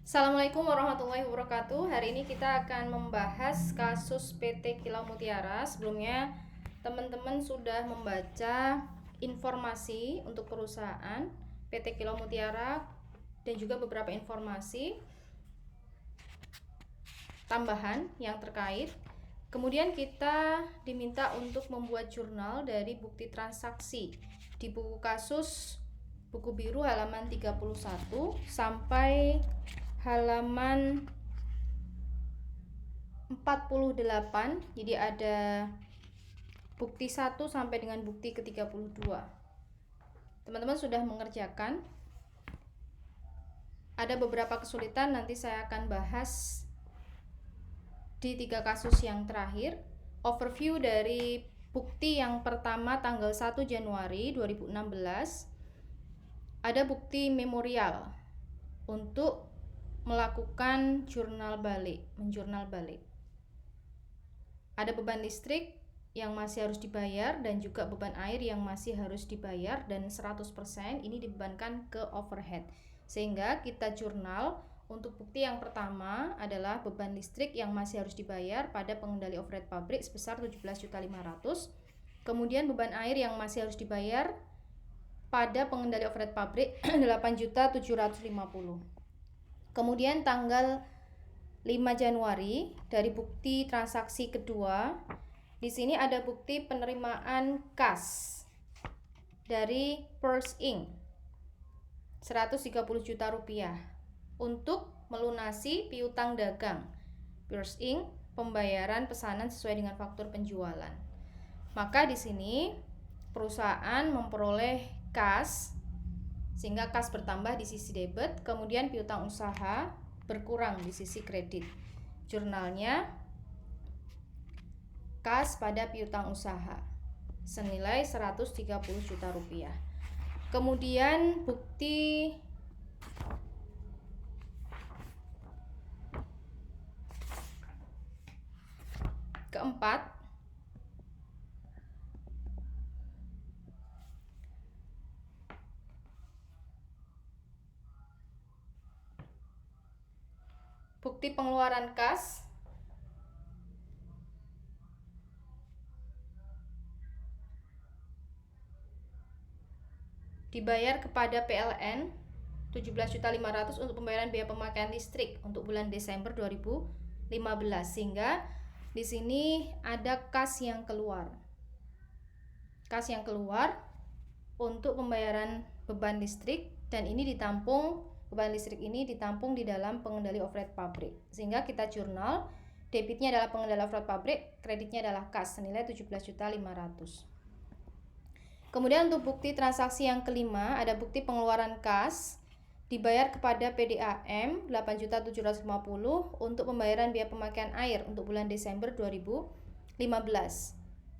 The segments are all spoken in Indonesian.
Assalamualaikum warahmatullahi wabarakatuh. Hari ini kita akan membahas kasus PT Kilau Mutiara. Sebelumnya teman-teman sudah membaca informasi untuk perusahaan PT Kilau Mutiara dan juga beberapa informasi tambahan yang terkait. Kemudian kita diminta untuk membuat jurnal dari bukti transaksi di buku kasus buku biru halaman 31 sampai halaman 48. Jadi ada bukti 1 sampai dengan bukti ke-32. Teman-teman sudah mengerjakan. Ada beberapa kesulitan, nanti saya akan bahas di 3 kasus yang terakhir. Overview dari bukti yang pertama tanggal 1 Januari 2016. Ada bukti memorial untuk melakukan menjurnal balik. Ada beban listrik yang masih harus dibayar dan juga beban air yang masih harus dibayar, dan 100% ini dibebankan ke overhead. Sehingga kita jurnal untuk bukti yang pertama adalah beban listrik yang masih harus dibayar pada pengendali overhead pabrik sebesar 17.500.000. Kemudian beban air yang masih harus dibayar pada pengendali overhead pabrik 8.750.000. Kemudian tanggal 5 Januari dari bukti transaksi kedua, di sini ada bukti penerimaan kas dari First Ink 130 juta rupiah untuk melunasi piutang dagang First Ink, pembayaran pesanan sesuai dengan faktur penjualan. Maka di sini perusahaan memperoleh kas, sehingga kas bertambah di sisi debit, kemudian piutang usaha berkurang di sisi kredit. Jurnalnya kas pada piutang usaha senilai 130 juta rupiah. Kemudian bukti keempat, bukti pengeluaran kas dibayar kepada PLN 17.500.000 untuk pembayaran biaya pemakaian listrik untuk bulan Desember 2015, sehingga di sini ada kas yang keluar. Kas yang keluar untuk pembayaran beban listrik, dan ini ditampung, beban listrik ini ditampung di dalam pengendali overhead pabrik, sehingga kita jurnal debitnya adalah pengendali overhead pabrik, kreditnya adalah kas senilai 17.500.000. Kemudian untuk bukti transaksi yang kelima, ada bukti pengeluaran kas dibayar kepada PDAM 8.750.000 untuk pembayaran biaya pemakaian air untuk bulan Desember 2015,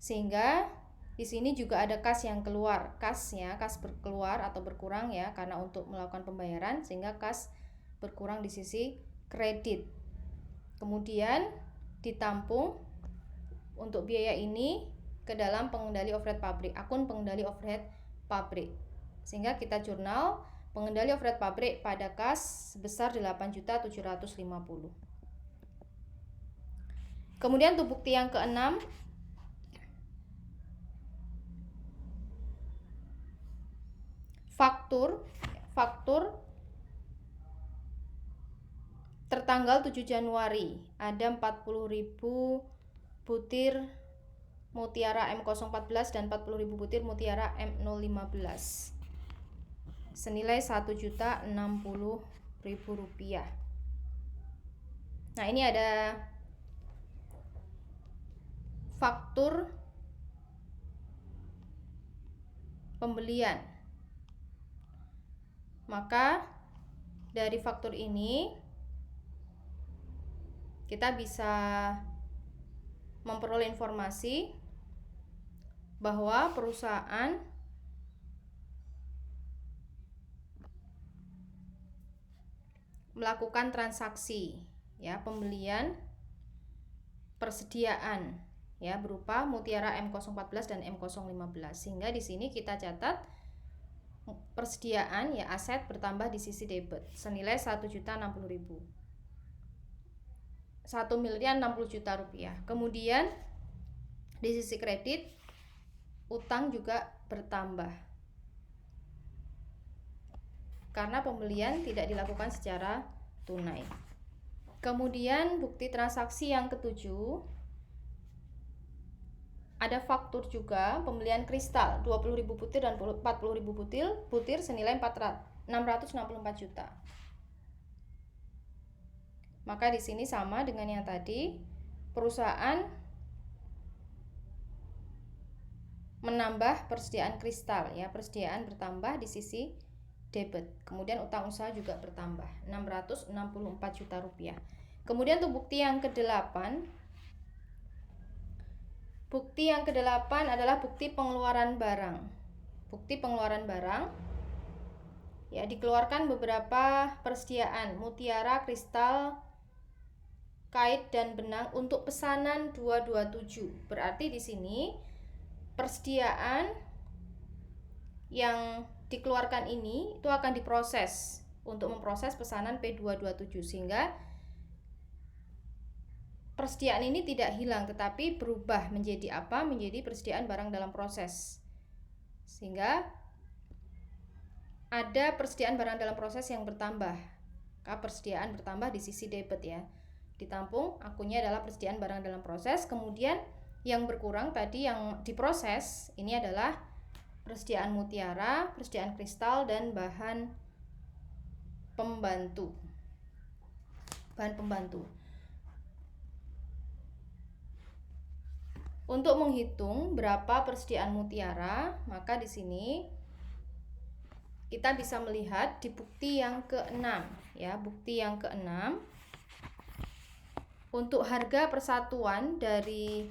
sehingga di sini juga ada kas yang keluar. Kasnya, kas berkeluar atau berkurang ya, karena untuk melakukan pembayaran, sehingga kas berkurang di sisi kredit. Kemudian ditampung untuk biaya ini ke dalam pengendali overhead pabrik, akun pengendali overhead pabrik, sehingga kita jurnal pengendali overhead pabrik pada kas sebesar 8.750.000. Kemudian untuk bukti yang keenam, faktur tertanggal 7 Januari ada 40.000 butir Mutiara M014 dan 40.000 butir Mutiara M015 senilai 1.060.000 rupiah. Nah, ini ada faktur pembelian. Maka dari faktur ini kita bisa memperoleh informasi bahwa perusahaan melakukan transaksi ya, pembelian persediaan ya, berupa Mutiara M014 dan M015, sehingga di sini kita catat persediaan ya aset bertambah di sisi debit senilai 1.060.000. 1.060.000.000 rupiah. Kemudian di sisi kredit utang juga bertambah karena pembelian tidak dilakukan secara tunai. Kemudian bukti transaksi yang ketujuh, ada faktur juga pembelian kristal 20.000 butir dan 40.000 butir senilai 664 juta. Maka di sini sama dengan yang tadi, perusahaan menambah persediaan kristal ya, persediaan bertambah di sisi debit. Kemudian utang usaha juga bertambah 664 juta rupiah. Kemudian untuk bukti yang ke-8. Bukti yang ke-8 adalah bukti pengeluaran barang. Bukti pengeluaran barang ya, dikeluarkan beberapa persediaan mutiara, kristal, kait dan benang untuk pesanan 227. Berarti di sini persediaan yang dikeluarkan ini itu akan diproses untuk memproses pesanan P227, sehingga persediaan ini tidak hilang tetapi berubah menjadi apa? Menjadi persediaan barang dalam proses. Sehingga ada persediaan barang dalam proses yang bertambah. Persediaan bertambah di sisi debit ya. Ditampung akunnya adalah persediaan barang dalam proses. Kemudian yang berkurang tadi yang diproses ini adalah persediaan mutiara, persediaan kristal dan bahan pembantu. Bahan pembantu. Untuk menghitung berapa persediaan mutiara, maka di sini kita bisa melihat di bukti yang ke-6 ya, bukti yang ke-6. Untuk harga persatuan dari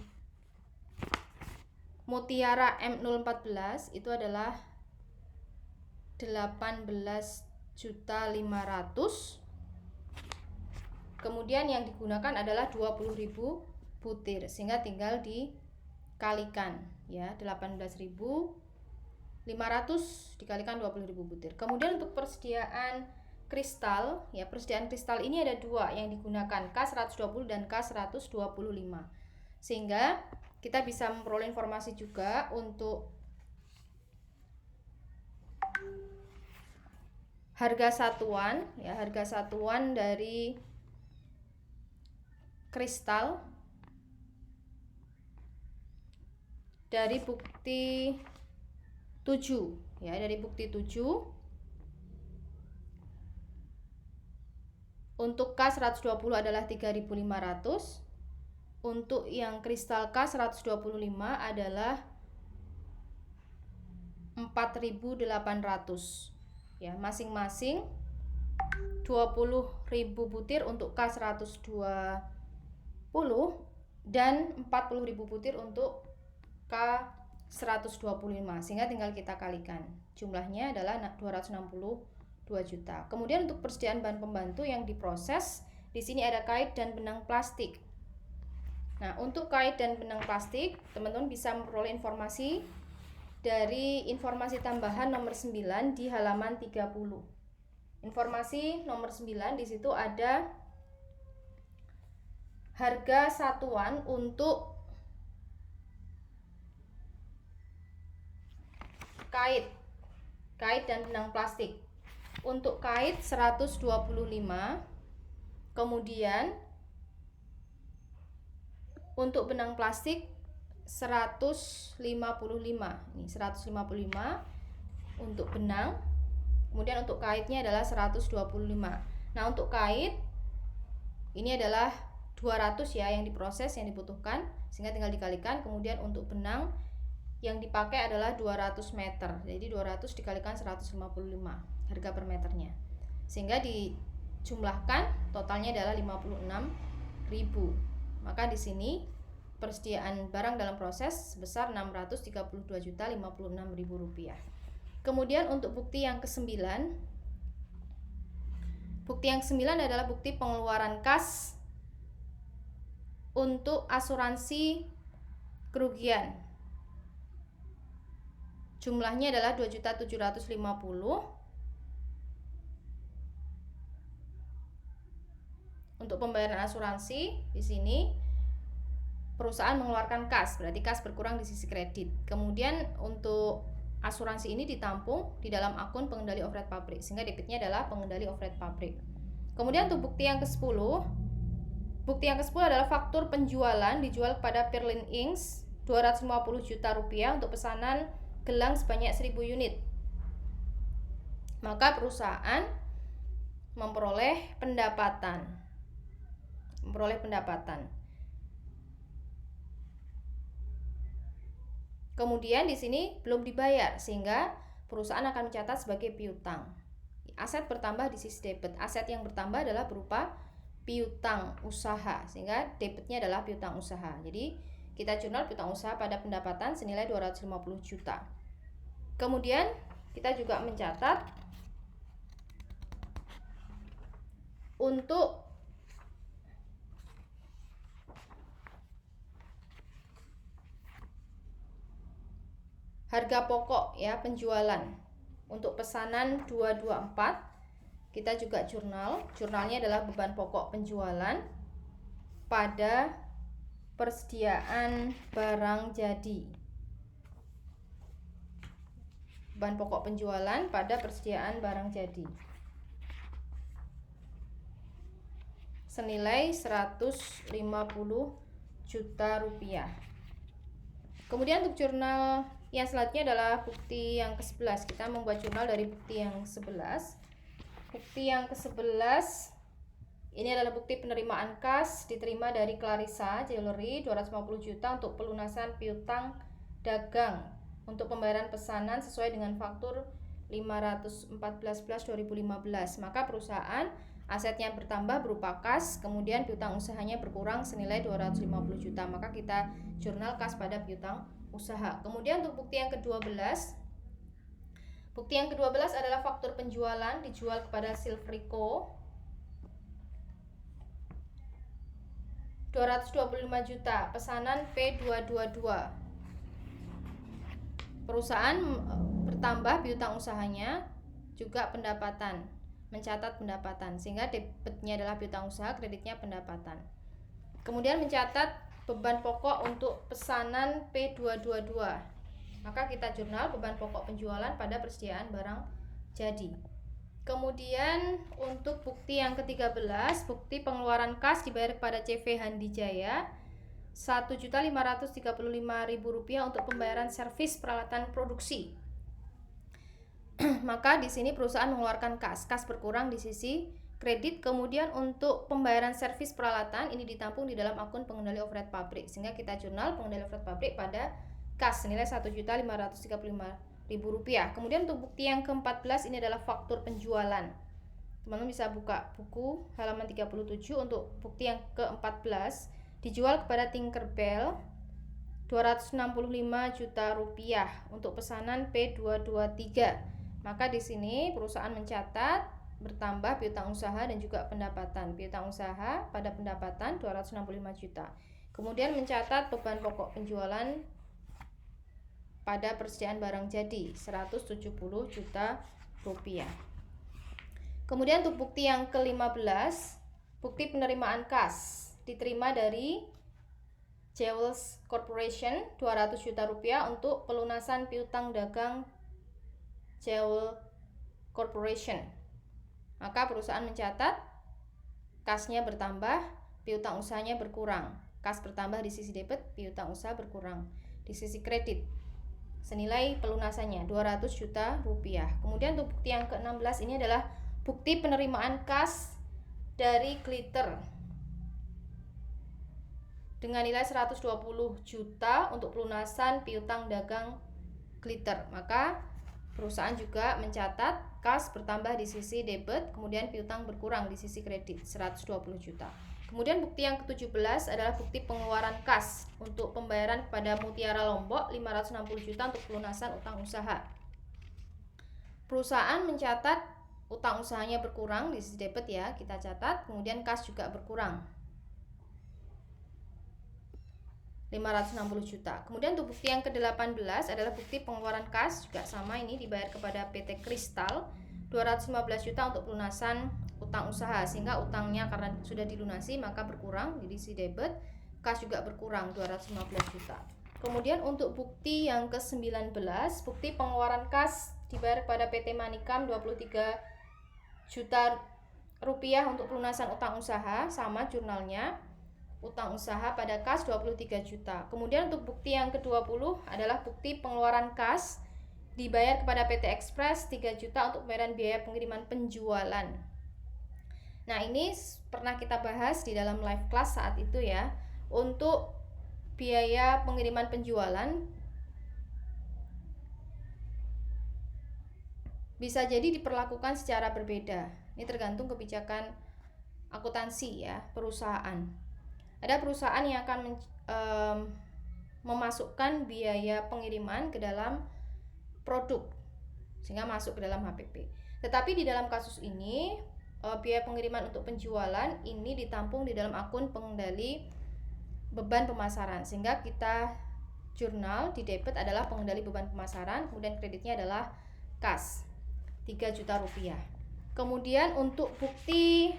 mutiara M014 itu adalah 18.500.000. Kemudian yang digunakan adalah 20.000 butir, sehingga tinggal dikalikan ya, 18.500 dikalikan 20.000 butir. Kemudian untuk persediaan kristal ya, persediaan kristal ini ada dua yang digunakan, K120 dan K125. Sehingga kita bisa memperoleh informasi juga untuk harga satuan ya, harga satuan dari kristal dari bukti 7 ya, dari bukti 7 untuk K120 adalah 3.500. Untuk yang kristal K125 adalah 4.800 ya, masing-masing 20.000 butir untuk K120 dan 40.000 butir untuk K125, sehingga tinggal kita kalikan. Jumlahnya adalah 262 juta. Kemudian untuk persediaan bahan pembantu yang diproses, di sini ada kait dan benang plastik. Nah, untuk kait dan benang plastik, teman-teman bisa memperoleh informasi dari informasi tambahan nomor 9 di halaman 30. Informasi nomor 9 di situ ada harga satuan untuk kait dan benang plastik. Untuk kait 125, kemudian untuk benang plastik 155. Ini 155 untuk benang. Kemudian untuk kaitnya adalah 125. Nah, untuk kait ini adalah 200 ya yang diproses, yang dibutuhkan, sehingga tinggal dikalikan. Kemudian untuk benang yang dipakai adalah 200 meter. Jadi 200 dikalikan 155 harga per meternya. Sehingga dijumlahkan totalnya adalah 56.000. Maka di sini persediaan barang dalam proses sebesar 632.056.000 rupiah. Kemudian untuk bukti yang ke-9. Bukti yang ke-9 adalah bukti pengeluaran kas untuk asuransi kerugian. Jumlahnya adalah 2.750.000. Untuk pembayaran asuransi di sini perusahaan mengeluarkan kas, berarti kas berkurang di sisi kredit. Kemudian untuk asuransi ini ditampung di dalam akun pengendali overhead pabrik, sehingga debitnya adalah pengendali overhead pabrik. Kemudian untuk bukti yang ke-10, bukti yang ke-10 adalah faktur penjualan dijual kepada Perlin Inks 250 juta rupiah untuk pesanan gelang sebanyak 1000 unit. Maka perusahaan memperoleh pendapatan. Kemudian di sini belum dibayar, sehingga perusahaan akan mencatat sebagai piutang. Aset bertambah di sisi debit. Aset yang bertambah adalah berupa piutang usaha, sehingga debitnya adalah piutang usaha. Jadi kita jurnal piutang usaha pada pendapatan senilai 250 juta. Kemudian kita juga mencatat untuk harga pokok ya penjualan untuk pesanan 224 kita juga jurnalnya adalah beban pokok penjualan pada persediaan barang jadi. Beban pokok penjualan pada persediaan barang jadi senilai 150 juta rupiah. Kemudian untuk jurnal yang selanjutnya adalah bukti yang ke-11. Kita membuat jurnal dari bukti yang 11. Bukti yang ke-11 ini adalah bukti penerimaan kas diterima dari Clarissa Jewelry 250 juta untuk pelunasan piutang dagang untuk pembayaran pesanan sesuai dengan faktur 514/2015. Maka perusahaan asetnya bertambah berupa kas, kemudian piutang usahanya berkurang senilai 250 juta. Maka kita jurnal kas pada piutang usaha. Kemudian untuk bukti yang ke-12. Bukti yang ke-12 adalah faktur penjualan dijual kepada Silverico 225 juta, pesanan P222. Perusahaan bertambah piutang usahanya, juga pendapatan, mencatat pendapatan, sehingga debitnya adalah piutang usaha, kreditnya pendapatan. Kemudian mencatat beban pokok untuk pesanan P222. Maka kita jurnal beban pokok penjualan pada persediaan barang jadi. Kemudian untuk bukti yang ke-13, bukti pengeluaran kas dibayar kepada CV Handijaya 1.535.000 rupiah untuk pembayaran servis peralatan produksi. Maka di sini perusahaan mengeluarkan kas berkurang di sisi kredit. Kemudian untuk pembayaran servis peralatan ini ditampung di dalam akun pengendali overhead pabrik, sehingga kita jurnal pengendali overhead pabrik pada kas senilai 1.535.000 rupiah. Kemudian untuk bukti yang ke-14 ini adalah faktur penjualan. Teman-teman bisa buka buku halaman 37. Untuk bukti yang ke-14 dijual kepada Tinkerbell 265 juta rupiah untuk pesanan P223. Maka di sini perusahaan mencatat bertambah piutang usaha dan juga pendapatan. Piutang usaha pada pendapatan 265 juta. Kemudian mencatat beban pokok penjualan pada persediaan barang jadi 170 juta rupiah. Kemudian untuk bukti yang ke-15, bukti penerimaan kas diterima dari Jewels Corporation 200 juta rupiah untuk pelunasan piutang dagang Jewel Corporation. Maka perusahaan mencatat kasnya bertambah, piutang usahanya berkurang. Kas bertambah di sisi debit, piutang usaha berkurang di sisi kredit. Senilai pelunasannya 200 juta rupiah. Kemudian untuk bukti yang ke-16 ini adalah bukti penerimaan kas dari Glitter dengan nilai 120 juta untuk pelunasan piutang dagang Glitter. Maka perusahaan juga mencatat kas bertambah di sisi debit, kemudian piutang berkurang di sisi kredit 120 juta. Kemudian bukti yang ke-17 adalah bukti pengeluaran kas untuk pembayaran kepada Mutiara Lombok 560 juta untuk pelunasan utang usaha. Perusahaan mencatat utang usahanya berkurang di sisi debit ya, kita catat, kemudian kas juga berkurang. 560 juta. Kemudian untuk bukti yang ke-18 adalah bukti pengeluaran kas, juga sama, ini dibayar kepada PT Kristal 215 juta untuk pelunasan utang usaha, sehingga utangnya karena sudah dilunasi maka berkurang, jadi si debit, kas juga berkurang 215 juta. Kemudian untuk bukti yang ke-19, bukti pengeluaran kas dibayar kepada PT Manikam 23 juta rupiah untuk pelunasan utang usaha, sama jurnalnya, utang usaha pada kas 23 juta. Kemudian untuk bukti yang ke-20 adalah bukti pengeluaran kas dibayar kepada PT Express 3 juta untuk pembayaran biaya pengiriman penjualan. Nah, ini pernah kita bahas di dalam live class saat itu ya. Untuk biaya pengiriman penjualan bisa jadi diperlakukan secara berbeda. Ini tergantung kebijakan akuntansi ya, perusahaan. Ada perusahaan yang akan memasukkan biaya pengiriman ke dalam produk sehingga masuk ke dalam HPP. Tetapi di dalam kasus ini biaya pengiriman untuk penjualan ini ditampung di dalam akun pengendali beban pemasaran, sehingga kita jurnal di debit adalah pengendali beban pemasaran, kemudian kreditnya adalah kas 3 juta rupiah. Kemudian untuk bukti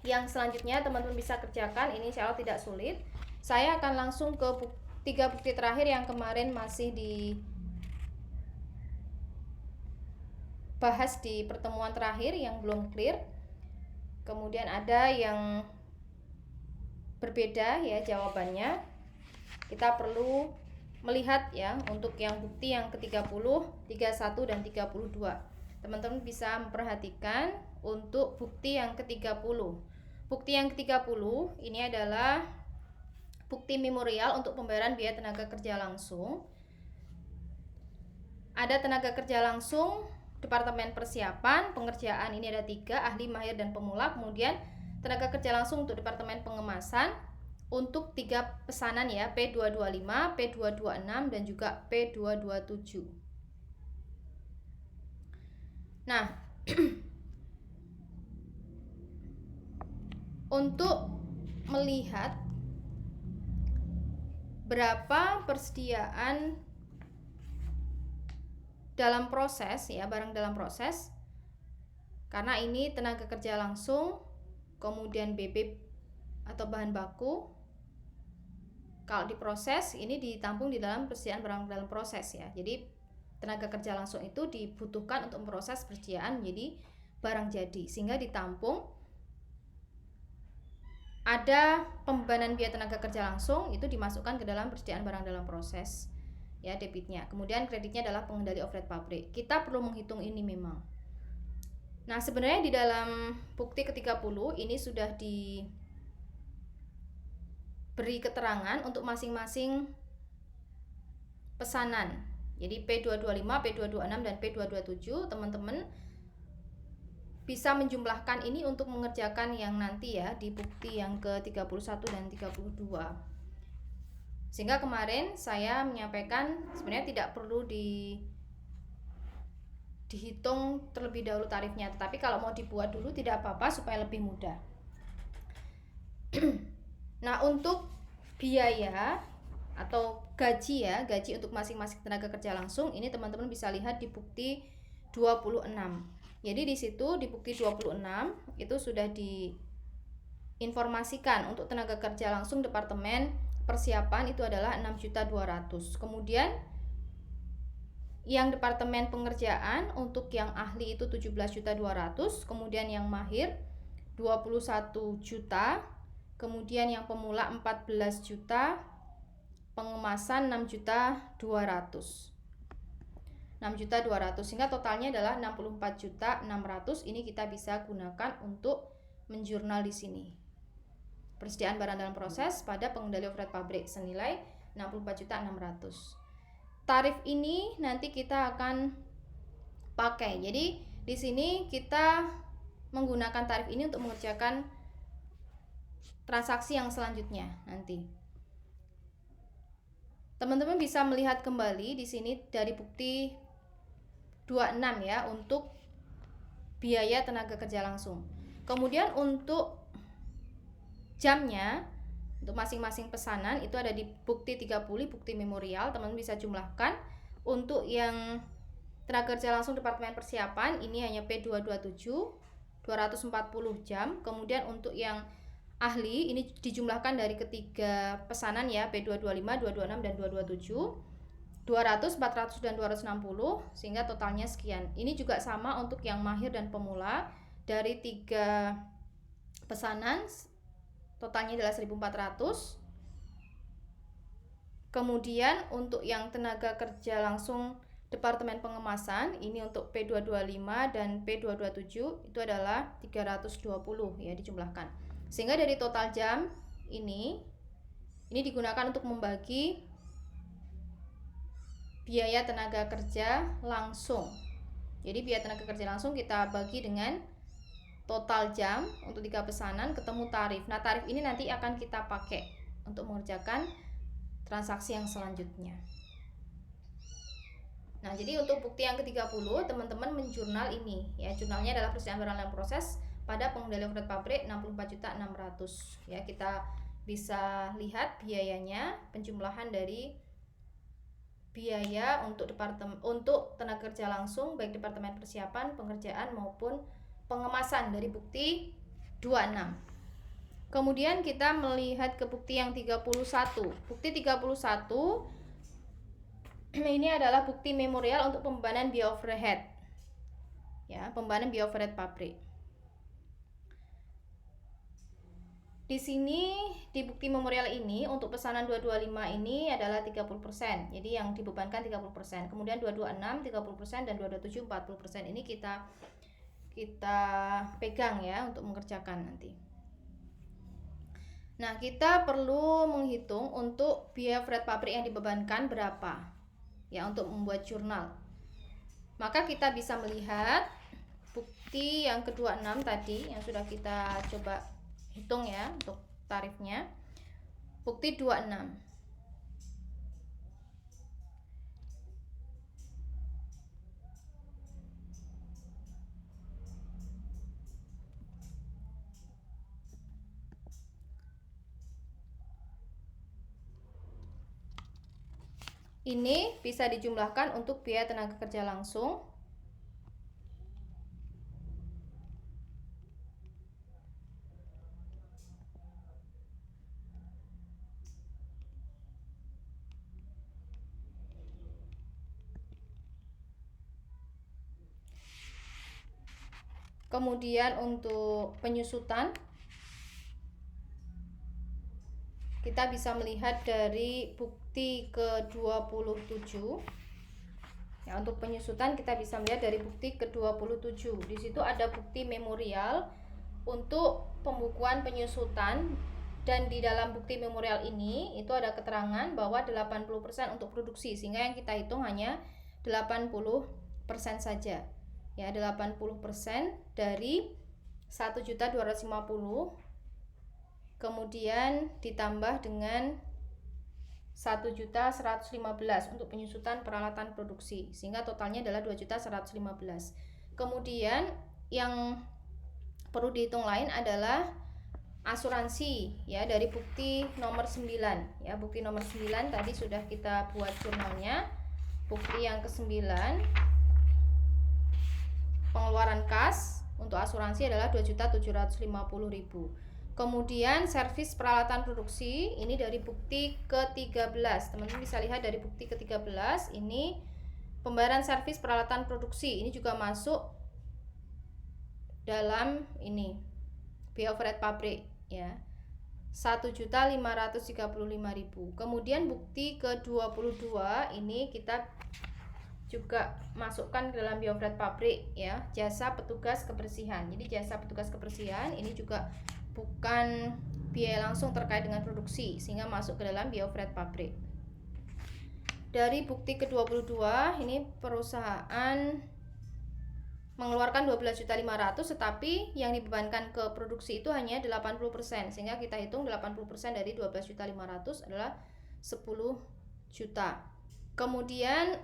yang selanjutnya teman-teman bisa kerjakan, ini insya Allah tidak sulit. Saya akan langsung ke 3 bukti terakhir yang kemarin masih dibahas di pertemuan terakhir yang belum clear. Kemudian ada yang berbeda ya jawabannya. Kita perlu melihat ya untuk yang bukti yang ke-30, 31 dan 32. Teman-teman bisa memperhatikan untuk bukti yang ke-30. Bukti yang ke-30 ini adalah bukti memorial untuk pembayaran biaya tenaga kerja langsung. Ada tenaga kerja langsung, departemen persiapan, pengerjaan ini ada 3, ahli, mahir, dan pemula. Kemudian tenaga kerja langsung untuk departemen pengemasan untuk 3 pesanan ya, P225, P226, dan juga P227. Nah, untuk melihat berapa persediaan dalam proses ya, barang dalam proses, karena ini tenaga kerja langsung, kemudian BB atau bahan baku, kalau diproses ini ditampung di dalam persediaan barang dalam proses ya. Jadi tenaga kerja langsung itu dibutuhkan untuk memproses persediaan menjadi barang jadi, sehingga ditampung. Ada pembebanan biaya tenaga kerja langsung itu dimasukkan ke dalam persediaan barang dalam proses ya, debitnya. Kemudian kreditnya adalah pengendali overhead pabrik. Kita perlu menghitung ini memang. Nah, sebenarnya di dalam bukti ke-30 ini sudah diberi keterangan untuk masing-masing pesanan. Jadi P225, P226, dan P227, teman-teman bisa menjumlahkan ini untuk mengerjakan yang nanti ya di bukti yang ke-31 dan 32. Sehingga kemarin saya menyampaikan sebenarnya tidak perlu dihitung terlebih dahulu tarifnya, tetapi kalau mau dibuat dulu tidak apa-apa supaya lebih mudah. Nah, untuk biaya atau gaji ya, gaji untuk masing-masing tenaga kerja langsung ini teman-teman bisa lihat di bukti 26. Jadi di situ di bukti 26 itu sudah diinformasikan untuk tenaga kerja langsung departemen persiapan itu adalah 6.200.000. Kemudian yang departemen pengerjaan untuk yang ahli itu 17.200.000, kemudian yang mahir 21 juta, kemudian yang pemula 14 juta, pengemasan 6.200.000. 6.200.000 sehingga totalnya adalah 64.600.000. Ini kita bisa gunakan untuk menjurnal di sini. Persediaan barang dalam proses pada pengendali overhead pabrik senilai 64.600.000. Tarif ini nanti kita akan pakai. Jadi di sini kita menggunakan tarif ini untuk mengerjakan transaksi yang selanjutnya nanti. Teman-teman bisa melihat kembali di sini dari bukti 26 ya untuk biaya tenaga kerja langsung. Kemudian untuk jamnya Untuk masing-masing pesanan itu ada di bukti 30, bukti memorial, teman-teman bisa jumlahkan. Untuk yang tenaga kerja langsung Departemen Persiapan ini hanya P227 240 jam. Kemudian untuk yang ahli ini dijumlahkan dari ketiga pesanan ya, P225, 226 dan 227. 200, 400 dan 260 sehingga totalnya sekian. Ini juga sama untuk yang mahir dan pemula, dari 3 pesanan totalnya adalah 1400. Kemudian untuk yang tenaga kerja langsung Departemen Pengemasan ini untuk P225 dan P227 itu adalah 320 ya, dijumlahkan. Sehingga dari total jam ini digunakan untuk membagi biaya tenaga kerja langsung. Jadi biaya tenaga kerja langsung kita bagi dengan total jam untuk 3 pesanan, ketemu tarif. Nah, tarif ini nanti akan kita pakai untuk mengerjakan transaksi yang selanjutnya. Nah, jadi untuk bukti yang ke-30, teman-teman menjurnal ini ya. Jurnalnya adalah persiapan barang dalam proses pada pengendalian overhead pabrik 64.600 ya. Kita bisa lihat biayanya, penjumlahan dari biaya untuk tenaga kerja langsung baik Departemen Persiapan, Pengerjaan maupun Pengemasan dari bukti 26. Kemudian kita melihat ke bukti yang 31. Bukti 31 ini adalah bukti memorial untuk pembebanan biaya overhead. Ya, pembebanan biaya overhead pabrik. Di sini di bukti memorial ini untuk pesanan 225 ini adalah 30%. Jadi yang dibebankan 30%. Kemudian 226 30% dan 227 40%. Ini kita pegang ya untuk mengerjakan nanti. Nah, kita perlu menghitung untuk biaya overhead pabrik yang dibebankan berapa ya untuk membuat jurnal. Maka kita bisa melihat bukti yang ke-26 tadi yang sudah kita coba hitung ya untuk tarifnya. Bukti 26. Ini bisa dijumlahkan untuk biaya tenaga kerja langsung. Kemudian untuk penyusutan kita bisa melihat dari bukti ke-27. Ya, untuk penyusutan kita bisa melihat dari bukti ke-27. Di situ ada bukti memorial untuk pembukuan penyusutan, dan di dalam bukti memorial ini itu ada keterangan bahwa 80% untuk produksi, sehingga yang kita hitung hanya 80% saja. Ya, 80% dari 1.250, kemudian ditambah dengan 1.115 untuk penyusutan peralatan produksi, sehingga totalnya adalah 2.115. Kemudian yang perlu dihitung lain adalah asuransi ya, dari bukti nomor 9 ya. Bukti nomor 9 tadi sudah kita buat jurnalnya. Bukti yang ke-9, pengeluaran kas untuk asuransi adalah 2.750.000. Kemudian servis peralatan produksi ini dari bukti ke-13. Teman-teman bisa lihat dari bukti ke-13 ini pembayaran servis peralatan produksi ini juga masuk dalam ini biaya overhead pabrik ya, 1.535.000. Kemudian bukti ke-22 ini kita juga masukkan ke dalam biaya overhead pabrik ya, jasa petugas kebersihan. Jadi jasa petugas kebersihan ini juga bukan biaya langsung terkait dengan produksi, sehingga masuk ke dalam biaya overhead pabrik. Dari bukti ke-22 ini perusahaan mengeluarkan 12.500.000, tetapi yang dibebankan ke produksi itu hanya 80%, sehingga kita hitung 80% dari 12.500.000 adalah 10 juta. Kemudian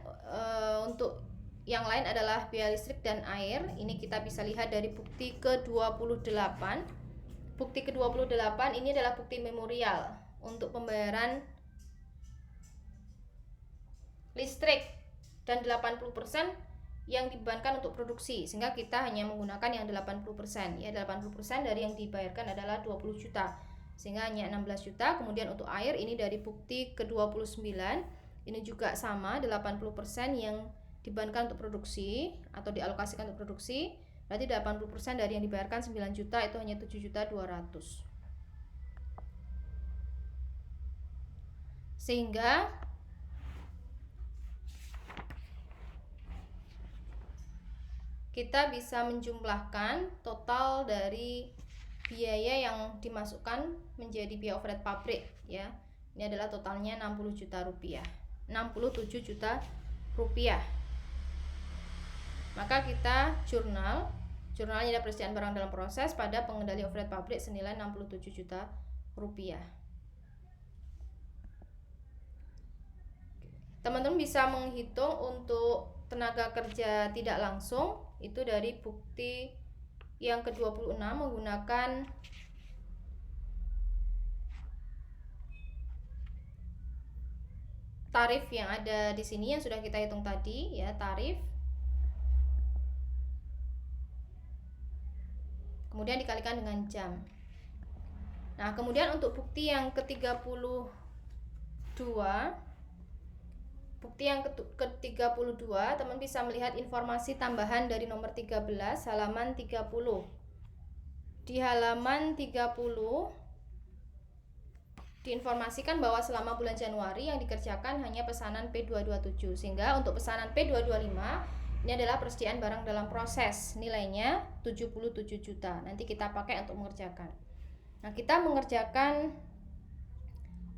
untuk yang lain adalah biaya listrik dan air. Ini kita bisa lihat dari bukti ke-28. Bukti ke-28 ini adalah bukti memorial untuk pembayaran listrik dan 80% yang dibebankan untuk produksi, sehingga kita hanya menggunakan yang 80%. Ya, 80% dari yang dibayarkan adalah 20 juta, sehingga hanya 16 juta. Kemudian untuk air ini dari bukti ke-29, ini juga sama, 80% yang dibebankan untuk produksi atau dialokasikan untuk produksi. Berarti 80% dari yang dibayarkan 9 juta itu hanya 7.200.000. Sehingga kita bisa menjumlahkan total dari biaya yang dimasukkan menjadi biaya overhead pabrik, ya. Ini adalah totalnya 60 juta rupiah. 67 juta rupiah. Maka kita jurnalnya ada persediaan barang dalam proses pada pengendali overhead pabrik senilai 67 juta rupiah. Teman-teman bisa menghitung untuk tenaga kerja tidak langsung itu dari bukti yang ke-26 menggunakan tarif yang ada di sini yang sudah kita hitung tadi, ya, tarif. Kemudian dikalikan dengan jam. Nah, kemudian untuk bukti yang ke-32, teman bisa melihat informasi tambahan dari nomor 13 halaman 30. Di halaman 30 diinformasikan bahwa selama bulan Januari yang dikerjakan hanya pesanan P227, sehingga untuk pesanan P225 ini adalah persediaan barang dalam proses, nilainya 77 juta. Nanti kita pakai untuk mengerjakan. Nah, kita mengerjakan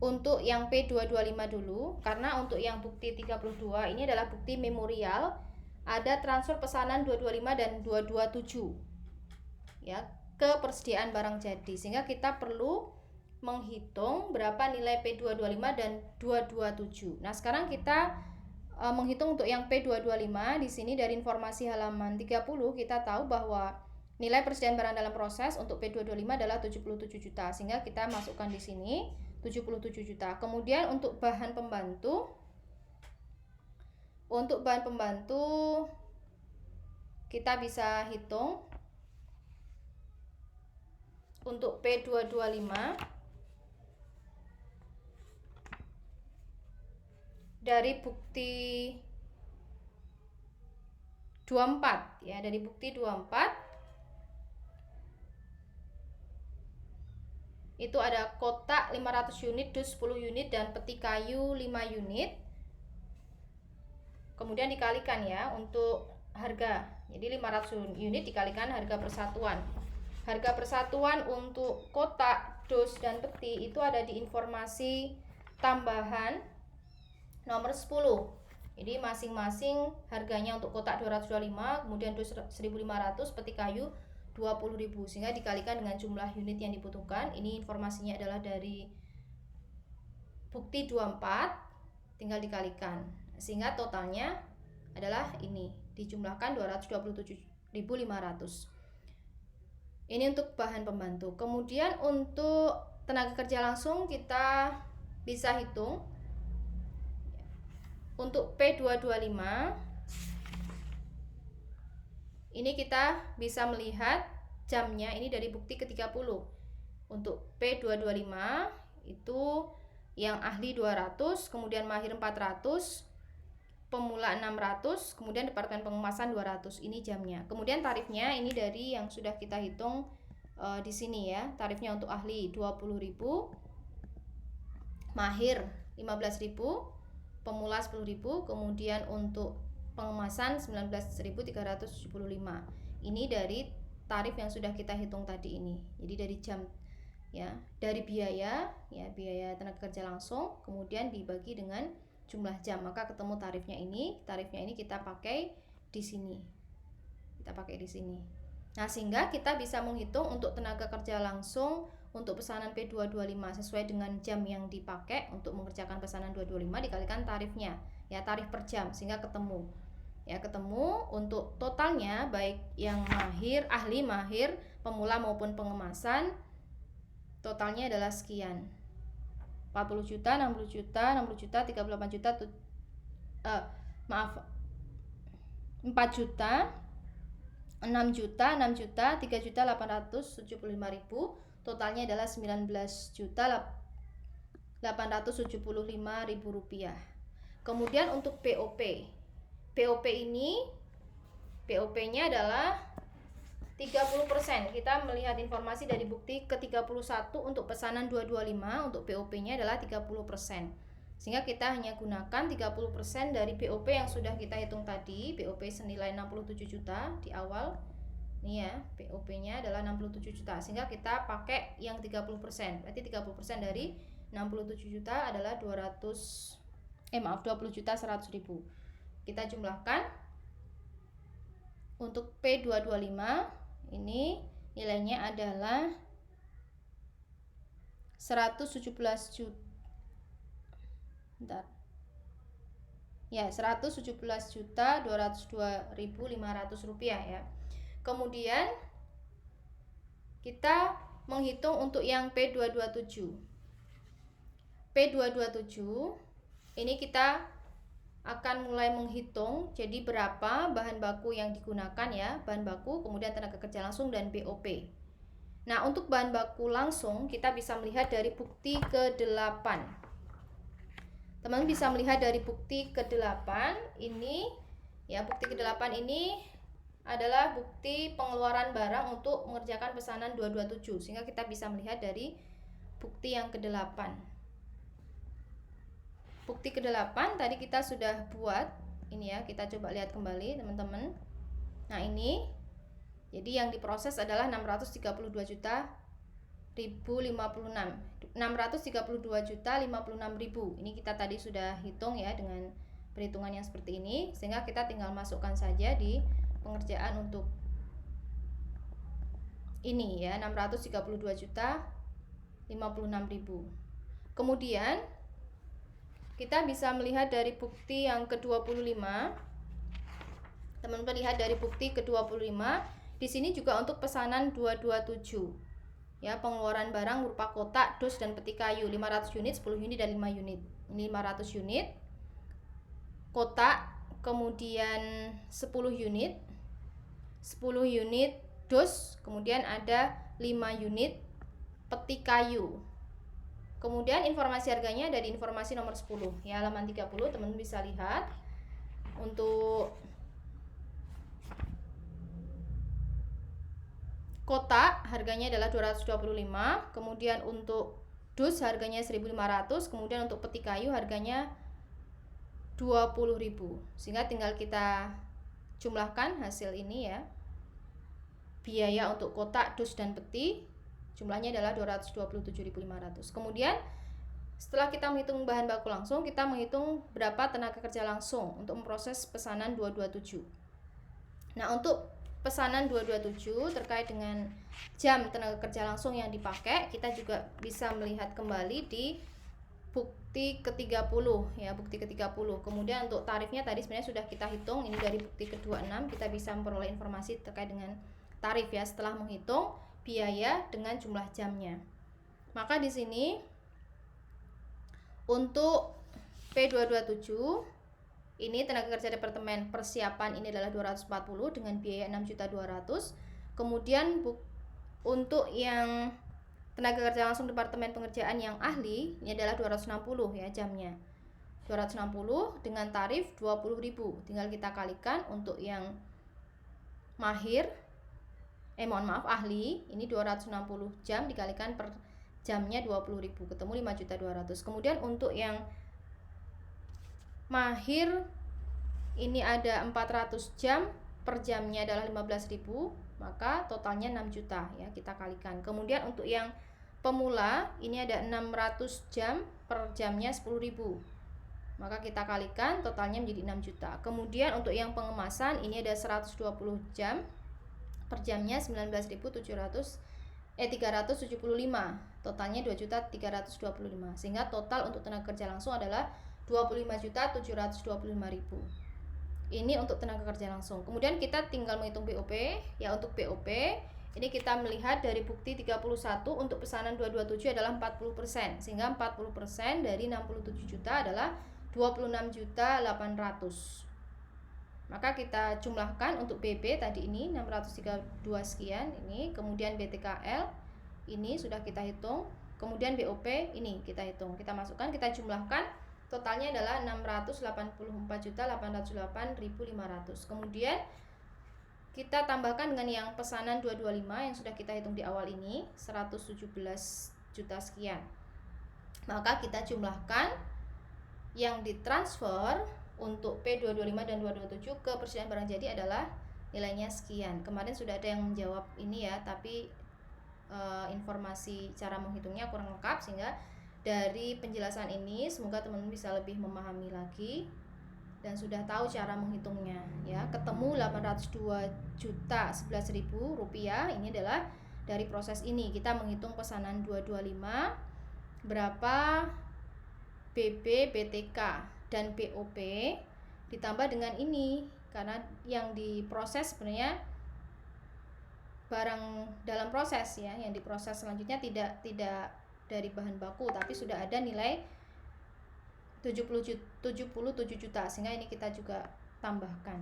untuk yang P225 dulu, karena untuk yang bukti 32 ini adalah bukti memorial, ada transfer pesanan 225 dan 227, ya, ke persediaan barang jadi, sehingga kita perlu menghitung berapa nilai P225 dan 227. Nah, sekarang kita menghitung untuk yang P225. Di sini dari informasi halaman 30 kita tahu bahwa nilai persediaan barang dalam proses untuk P225 adalah 77 juta, sehingga kita masukkan di sini 77 juta. Kemudian untuk bahan pembantu, kita bisa hitung untuk P225 dari bukti 24, ya, dari bukti 24 itu ada kotak 500 unit, dus 10 unit, dan peti kayu 5 unit. Kemudian dikalikan, ya, untuk harga. Jadi 500 unit dikalikan harga persatuan. Harga persatuan untuk kotak, dus, dan peti itu ada di informasi tambahan nomor 10. Jadi masing-masing harganya untuk kotak 225, kemudian dus 1.500, peti kayu 20.000, sehingga dikalikan dengan jumlah unit yang dibutuhkan. Ini informasinya adalah dari bukti 24, tinggal dikalikan, sehingga totalnya adalah ini, dijumlahkan 227.500. Ini untuk bahan pembantu. Kemudian untuk tenaga kerja langsung kita bisa hitung untuk P225. Ini kita bisa melihat jamnya ini dari bukti ke-30. Untuk P225 itu yang ahli 200, kemudian mahir 400, pemula 600, kemudian departemen pengemasan 200. Ini jamnya. Kemudian tarifnya ini dari yang sudah kita hitung di sini, ya. Tarifnya untuk ahli 20.000, mahir 15.000, pemula 10.000, kemudian untuk pengemasan 19.375. Ini dari tarif yang sudah kita hitung tadi ini. Jadi dari jam, ya, dari biaya, ya, biaya tenaga kerja langsung, kemudian dibagi dengan jumlah jam, maka ketemu tarifnya ini. Tarifnya ini kita pakai di sini. Nah, sehingga kita bisa menghitung untuk tenaga kerja langsung untuk pesanan P225 sesuai dengan jam yang dipakai untuk mengerjakan pesanan 225 dikalikan tarifnya, ya, tarif per jam, sehingga ketemu. Ya, ketemu untuk totalnya baik yang mahir, ahli, mahir, pemula maupun pengemasan, totalnya adalah sekian. 40 juta, 60 juta, 60 juta, 38 juta, 4 juta, 6 juta, 6 juta, 3 juta 875.000, totalnya adalah 19 juta 875.000 rupiah. Kemudian untuk BOP, BOP ini BOP-nya adalah 30%. Kita melihat informasi dari bukti ke-31 untuk pesanan 225, untuk BOP-nya adalah 30%. Sehingga kita hanya gunakan 30% dari BOP yang sudah kita hitung tadi, BOP senilai 67 juta di awal. Ini ya, BOP-nya adalah 67 juta. Sehingga kita pakai yang 30%. Berarti 30% dari 67 juta adalah 20 juta 100.000. Kita jumlahkan. Untuk P225 ini nilainya adalah 117 juta. Bentar. Ya, 117 juta 202.500 rupiah ya. Kemudian kita menghitung untuk yang P227. P227 ini kita akan mulai menghitung jadi berapa bahan baku yang digunakan ya, bahan baku, kemudian tenaga kerja langsung dan BOP. Nah, untuk bahan baku langsung kita bisa melihat dari bukti ke-8. Teman-teman bisa melihat dari bukti ke-8 ini ya, bukti ke-8 ini adalah bukti pengeluaran barang untuk mengerjakan pesanan 227, sehingga kita bisa melihat dari bukti yang ke-8. Bukti ke-8 tadi kita sudah buat, ini ya, kita coba lihat kembali teman-teman. Nah, ini jadi yang diproses adalah 632 juta 1056, 632 juta 56.000. Ini kita tadi sudah hitung ya dengan perhitungan yang seperti ini, sehingga kita tinggal masukkan saja di pengerjaan untuk ini ya, 632 juta 56.000. Kemudian kita bisa melihat dari bukti yang ke-25. Teman-teman lihat dari bukti ke-25. Di sini juga untuk pesanan 227. Ya, pengeluaran barang berupa kotak, dus dan peti kayu 500 unit, 10 unit dan 5 unit. Ini 500 unit. Kotak, kemudian 10 unit. 10 unit dus, kemudian ada 5 unit peti kayu. Kemudian informasi harganya dari informasi nomor 10 ya, halaman 30, teman-teman bisa lihat. Untuk kotak harganya adalah 225, kemudian untuk dus harganya 1.500, kemudian untuk peti kayu harganya 20.000. Sehingga tinggal kita jumlahkan hasil ini ya. Biaya untuk kotak, dus dan peti jumlahnya adalah 227.500. Kemudian setelah kita menghitung bahan baku langsung, kita menghitung berapa tenaga kerja langsung untuk memproses pesanan 227. Nah, untuk pesanan 227 terkait dengan jam tenaga kerja langsung yang dipakai, kita juga bisa melihat kembali di bukti ke-30 ya, bukti ke-30. Kemudian untuk tarifnya tadi sebenarnya sudah kita hitung, ini dari bukti ke-26 kita bisa memperoleh informasi terkait dengan tarif ya setelah menghitung biaya dengan jumlah jamnya. Maka di sini untuk P227 ini tenaga kerja departemen persiapan ini adalah 240 dengan biaya 6.200.000. Kemudian untuk yang tenaga kerja langsung departemen pengerjaan yang ahli ini adalah 260 ya jamnya. 260 dengan tarif 20.000. Tinggal kita kalikan untuk yang mahir ahli ini 260 jam dikalikan per jamnya 20.000, ketemu 5.200.000. Kemudian untuk yang mahir ini ada 400 jam, per jamnya adalah 15.000, maka totalnya 6 juta ya, kita kalikan. Kemudian untuk yang pemula ini ada 600 jam, per jamnya 10.000, maka kita kalikan, totalnya menjadi 6 juta. Kemudian untuk yang pengemasan ini ada 120 jam, per jamnya 19.375, totalnya 2.325.000, sehingga total untuk tenaga kerja langsung adalah 25.725.000. Ini untuk tenaga kerja langsung. Kemudian kita tinggal menghitung BOP ya. Untuk BOP Ini kita melihat dari bukti 31 untuk pesanan 227 adalah 40%, sehingga 40% dari 67 juta adalah 26.800.000. Maka kita jumlahkan untuk BB tadi ini 632 sekian ini, kemudian BTKL ini sudah kita hitung, kemudian BOP ini kita hitung, kita masukkan, kita jumlahkan, totalnya adalah 684.808.500. Kemudian kita tambahkan dengan yang pesanan 225 yang sudah kita hitung di awal ini 117 juta sekian. Maka kita jumlahkan yang ditransfer untuk P225 dan 227 ke persediaan barang jadi adalah nilainya sekian. Kemarin sudah ada yang menjawab ini ya, tapi informasi cara menghitungnya kurang lengkap, sehingga dari penjelasan ini semoga teman-teman bisa lebih memahami lagi dan sudah tahu cara menghitungnya ya. Ketemu 802.011.000 rupiah, ini adalah dari proses ini kita menghitung pesanan 225, berapa BB, BTK dan BOP ditambah dengan ini, karena yang diproses sebenarnya barang dalam proses ya, yang diproses selanjutnya tidak dari bahan baku, tapi sudah ada nilai 77 juta, sehingga ini kita juga tambahkan.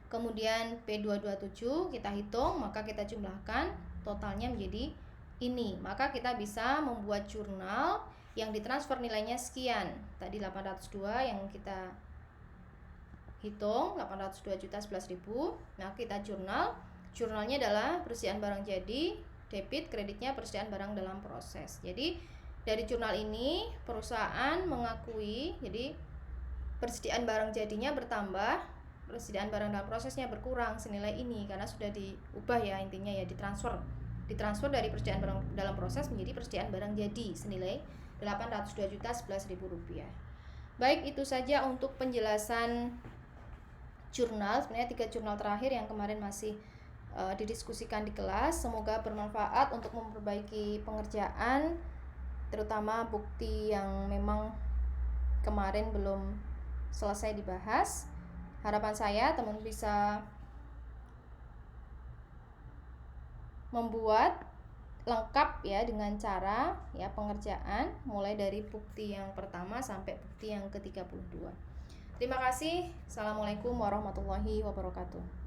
Kemudian P227 kita hitung, maka kita jumlahkan, totalnya menjadi ini. Maka kita bisa membuat jurnal yang ditransfer nilainya sekian. Tadi 802 yang kita hitung 802.011.000. Nah, kita jurnalnya adalah persediaan barang jadi, debit, kreditnya persediaan barang dalam proses. Jadi dari jurnal ini perusahaan mengakui jadi persediaan barang jadinya bertambah, persediaan barang dalam prosesnya berkurang senilai ini, karena sudah diubah ya, intinya ya ditransfer dari persediaan barang dalam proses menjadi persediaan barang jadi senilai 802.011.000 rupiah. Baik, itu saja untuk penjelasan jurnal. Sebenarnya 3 jurnal terakhir yang kemarin masih didiskusikan di kelas. Semoga bermanfaat untuk memperbaiki pengerjaan, terutama bukti yang memang kemarin belum selesai dibahas. Harapan saya teman bisa membuat lengkap ya dengan cara ya pengerjaan mulai dari bukti yang pertama sampai bukti yang ke-32. Terima kasih. Assalamualaikum warahmatullahi wabarakatuh.